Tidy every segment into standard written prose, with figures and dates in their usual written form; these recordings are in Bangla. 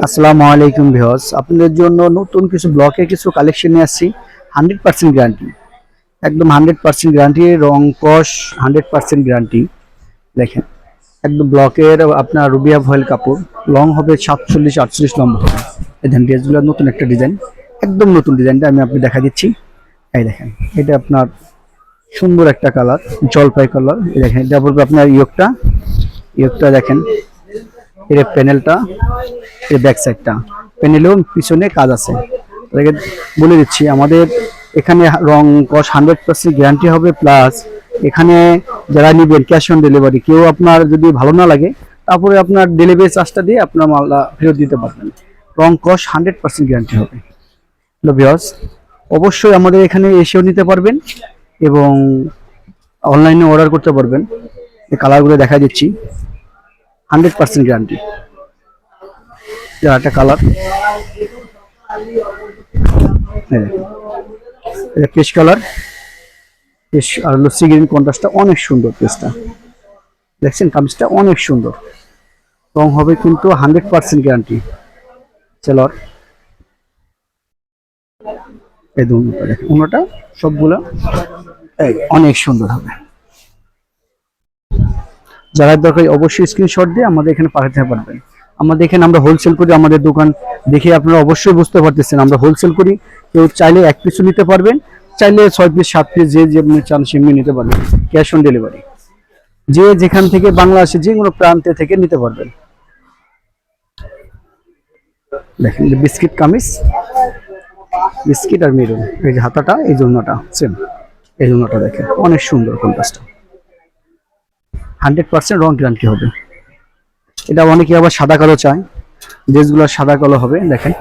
আসসালামু আলাইকুম ভিউয়ার্স, আপনাদের জন্য নতুন কিছু ব্লকের কিছু কালেকশন নিয়ে আসছি। 100% গ্যারান্টি, একদম 100% গ্যারান্টি, রং কস 100% গ্যারান্টি। দেখেন, একদম ব্লকের আপনার রুবিয়া ভয়েল কাপড়, লং হবে 47-48 লম্বা হবে। এই দেখেন ড্রেসগুলো নতুন একটা ডিজাইন, একদম নতুন ডিজাইনটা আমি আপনি দেখা দিচ্ছি। এই দেখেন, এটা আপনার সুন্দর একটা কালার, জলপাই কালার। এই দেখেন, এটা বলবে আপনার ইয়কটা দেখেন, এর প্যানেলটা, এর ব্যাক সাইডটা, প্যানেলেও পিছনে কাজ আছে। আপনাকে বলে দিচ্ছি, আমাদের এখানে রং কস 100% গ্যারান্টি হবে, প্লাস এখানে যারা নিবেন ক্যাশ অন ডেলিভারি। কেউ আপনার যদি ভালো না লাগে, তারপরে আপনার ডেলিভারি চার্জটা দিয়ে আপনার মালটা ফেরত দিতে পারবেন। রং কস 100% গ্যারান্টি হবে। হ্যালো ভিউয়ার্স, অবশ্যই আমাদের এখানে এসেও নিতে পারবেন এবং অনলাইনে অর্ডার করতে পারবেন। এই কালারগুলো দেখা দিচ্ছি, 100% গ্যারান্টি। একটা কালার, এটা পেস্ট কালার, পেস্ট আর লস্যি গ্রিন কন্ট্রাস্টটা অনেক সুন্দর। পেস্টটা দেখছেন, কামিজটা অনেক সুন্দর, রং হবে কিন্তু 100% গ্যারান্টি। সেলর, এই দুটোটা দেখেন, অন্যটা সবগুলো অনেক সুন্দর হবে। যারা দরকার অবশ্যই স্ক্রিনশট দিয়ে আমাদের এখানে পাঠাতে পারবেন। আমাদের এখানে আমরা হোলসেল করি, আমাদের দোকান দেখে আপনারা অবশ্যই বুঝতে পারতেছেন আমরা হোলসেল করি। কেউ চাইলে 1 পিসও নিতে পারবেন, চাইলে 6 পিস 7 পিস যে যেমনি চান সেমনি নিতে পারবেন। ক্যাশ অন ডেলিভারি, যে যেখান থেকে বাংলাদেশে যে কোনো প্রান্তে থেকে নিতে পারবেন। দেখেন, বিস্কিট কামিজ, বিস্কিট আর মেরুন। এই যে হাতাটা, এই জন্যটা সেম, এই জন্যটা দেখেন অনেক সুন্দর কন্ট্রাস্টটা। 100% রং গ্যারান্টি হবে। এটা অনেকে আবার সাদা কালো চায়, ড্রেসগুলো সাদা কালো হবে। দেখেন,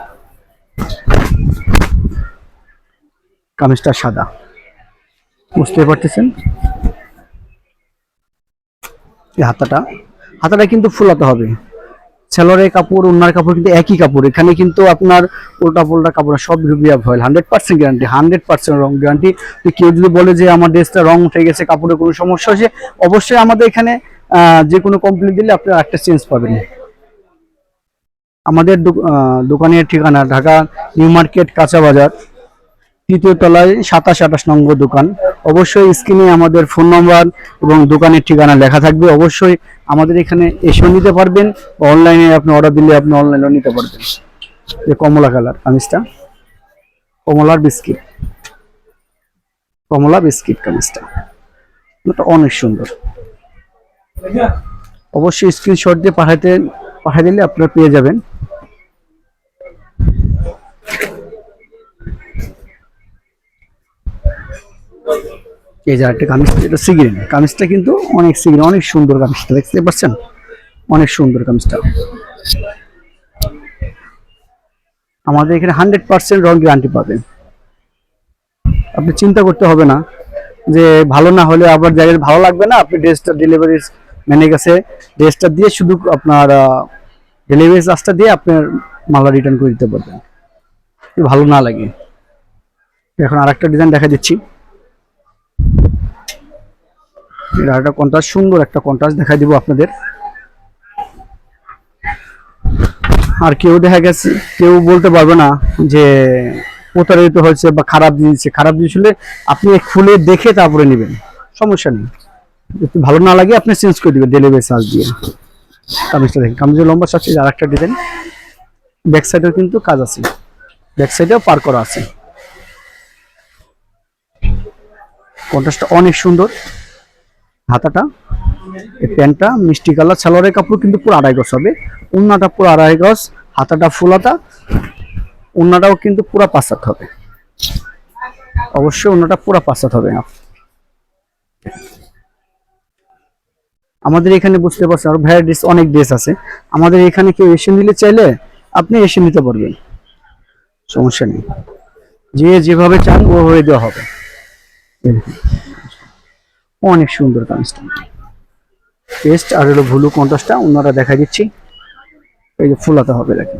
কামিজটা সাদা, বুঝতে পারতেছেন। এই হাতাটা কিন্তু ফুলাতে হবে। সেলরের কাপড়, ওনার কাপড় কিন্তু একই কাপড়। এখানে কিন্তু আপনার উল্টা পোল্টা কাপড় সব রুবিয়া ভয়েল, 100% গ্যারান্টি, 100% রং গ্যারান্টি। কেউ যদি বলে যে আমার ড্রেসটা রং উঠে গেছে, কাপড়ের কোনো সমস্যা হয়েছে, অবশ্যই আমাদের এখানে যে কোনো কমপ্লেন দিলে আপনারা একটা চেঞ্জ পাবেন। আমাদের দোকানের ঠিকানা ঢাকা নিউ মার্কেট, কাঁচা বাজার, 3য় তলায় 27-28 নম্বর দোকান। অবশ্যই স্ক্রিনে আমাদের ফোন নম্বর এবং দোকানের ঠিকানা লেখা থাকবে। অবশ্যই আমাদের এখানে এসেও নিতে পারবেন, অনলাইনে আপনি অর্ডার দিলে আপনি অনলাইনেও নিতে পারবেন। এই কমলা কালার কামিজটা, কমলা বিস্কিট কামিজটা, এটা অনেক সুন্দর। অবশ্যই স্ক্রিনশট দিয়ে পাঠিয়ে দিলে আপনারা পেয়ে যাবেন। এই যে একটা কামিজ, এটা সিগ্রিন কামিজটা কিন্তু অনেক সিগ্রিন, অনেক সুন্দর কামিজটা, দেখতে পাচ্ছেন অনেক সুন্দর কামিজটা। আমাদের এখানে 100% রং গ্যারান্টি পাবেন। আপনি চিন্তা করতে হবে না যে ভালো না হলে আবার জায়গায় ভালো লাগবে না, আপনি ড্রেসটা ডেলিভারি ম্যানের কাছে ড্রেসটা দিয়ে শুধু আপনার ডেলিভারি চার্জটা দিয়ে আপনার মালা রিটার্ন করে দিতে পারবেন ভালো না লাগে। এখন আরেকটা ডিজাইন দেখা দিচ্ছি, এটা একটা কন্ট্রাস্ট, সুন্দর একটা কন্ট্রাস্ট দেখা দিব আপনাদের। আর কেউ দেখা গেছে, কেউ বলতে পারবে না যে প্রতারিত হয়েছে বা খারাপ জিনিস হলে আপনি খুলে দেখে তারপরে নেবেন, সমস্যা নেই। যদি ভালো না লাগে আপনি চেঞ্জ করে দিবেন ডেলিভারি চার্জ দিয়ে। কামিজটা দেখেন, কামিজের লম্বা চাচ্ছি। আর একটা ডিজাইন, ব্যাক সাইডেও কিন্তু কাজ আছে, ব্যাক সাইডেও পার করা আছে। কন্ট্রাস্টটা অনেক সুন্দর। হাতাটা, এই প্যান্টটা মিষ্টি কালার, সালোয়ারের কাপড় কিন্তু পুরো 2.5 গজ হবে। ওন্নাটা পুরো 2.5 গজ, হাতাটা ফুলাতা, ওন্নাটাও কিন্তু পুরো 5 হাত হবে। অবশ্যই ওন্নাটা পুরো 5 হাত হবে। আমাদের এখানে বুঝতে পারছেন আর ভ্যারাইটিস অনেক ড্রেস আছে। আমাদের এখানে কেউ এসে নিলে চাইলে আপনি এসে নিতে পারবেন, সমস্যা নেই। যে যেভাবে চান ওভাবে দেওয়া হবে। অনেক সুন্দর কামিজটা, পেস্ট আর হলো ব্লু কন্ট্রাস্টটা। ওনারা দেখা দিচ্ছি, এই যে ফুলাতে হবে, দেখেন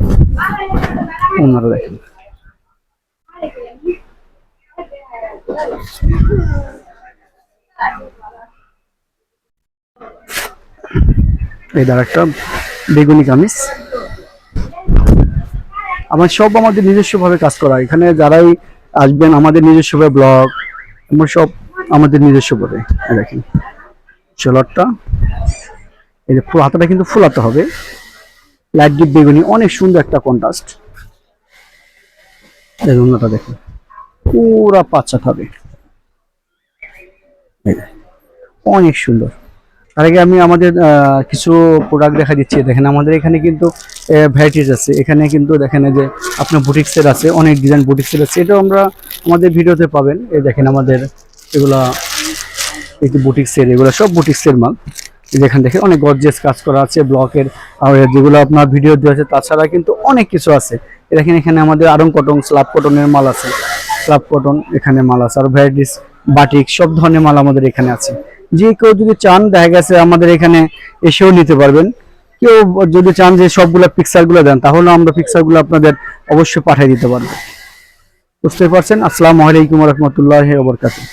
ওনারা দেখেন। এই দ্বারা একটা বেগুনি কামিজ, আমার সব আমাদের নিজস্বভাবে কাজ করা, এখানে যারাই আসবেন আমাদের নিজস্বভাবে ব্লগ, আমরা সব আমাদের নিজস্বভাবে। এই দেখেন চলারটা, এই যে ফুল হাতাটা কিন্তু ফুল হাতা হবে, লাইট ডিপ বেগুনি, অনেক সুন্দর একটা কন্ট্রাস্ট। এই রঙটা দেখেন পুরা পাঁচা হবে, অনেক সুন্দর। তার আগে আমি আমাদের কিছু প্রোডাক্ট দেখা দিচ্ছি। দেখেন আমাদের এখানে কিন্তু ভ্যারাইটিস আছে, এখানে কিন্তু দেখেন এই যে আপনার বুটিক্সের আছে, অনেক ডিজাইন বুটিক্সের আছে, এটাও আমরা আমাদের ভিডিওতে পাবেন। এই দেখেন আমাদের এগুলা এই যে বুটিক্সের, এগুলো সব বুটিক্সের মাল। যেখানে দেখেন অনেক গর্জিয়াস কাজ করা আছে ব্লকের, আর যেগুলো আপনার ভিডিও দেওয়া আছে, তাছাড়া কিন্তু অনেক কিছু আছে। দেখেন এখানে আমাদের আরং কটন, স্লাব কটনের মাল আছে, স্লাব কটন এখানে মাল আছে, আর ভ্যারাইটিস বাটিক সব ধরনের মাল আমাদের এখানে আছে। যে কেউ যদি চান দেখা গেছে আমাদের এখানে এসেও নিতে পারবেন। কেউ যদি চান যে সবগুলো পিকচারগুলো দেন, তাহলে আমরা পিকচারগুলো আপনাদের অবশ্যই পাঠিয়ে দিতে পারবো। বুঝতে পারছেন। আসসালামু আলাইকুম ওয়া রাহমাতুল্লাহি ওয়া বারাকাতুহু।